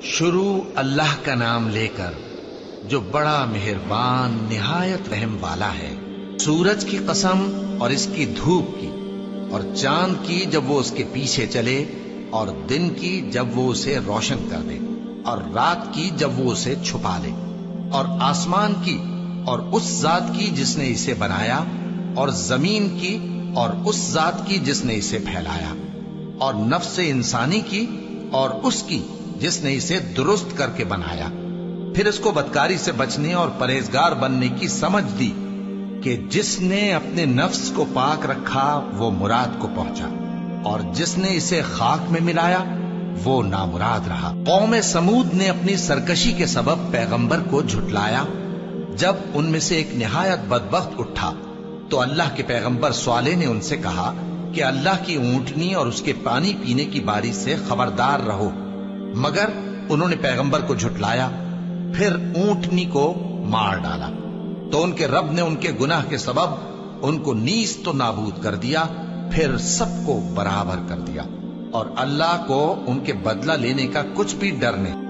شروع اللہ کا نام لے کر جو بڑا مہربان نہایت رحم والا ہے۔ سورج کی قسم اور اس کی دھوپ کی، اور چاند کی جب وہ اس کے پیچھے چلے، اور دن کی جب وہ اسے روشن کر دے، اور رات کی جب وہ اسے چھپا لے، اور آسمان کی اور اس ذات کی جس نے اسے بنایا، اور زمین کی اور اس ذات کی جس نے اسے پھیلایا، اور نفس انسانی کی اور اس کی جس نے اسے درست کر کے بنایا۔ پھر اس کو بدکاری سے بچنے اور پرہیزگار بننے کی سمجھ دی کہ جس نے اپنے نفس کو پاک رکھا وہ مراد کو پہنچا، اور جس نے اسے خاک میں ملایا وہ نامراد رہا۔ قوم سمود نے اپنی سرکشی کے سبب پیغمبر کو جھٹلایا۔ جب ان میں سے ایک نہایت بدبخت اٹھا تو اللہ کے پیغمبر صالح نے ان سے کہا کہ اللہ کی اونٹنی اور اس کے پانی پینے کی باری سے خبردار رہو، مگر انہوں نے پیغمبر کو جھٹلایا۔ پھر اونٹنی کو مار ڈالا تو ان کے رب نے ان کے گناہ کے سبب ان کو نیست و نابود کر دیا، پھر سب کو برابر کر دیا، اور اللہ کو ان کے بدلہ لینے کا کچھ بھی ڈر نہیں۔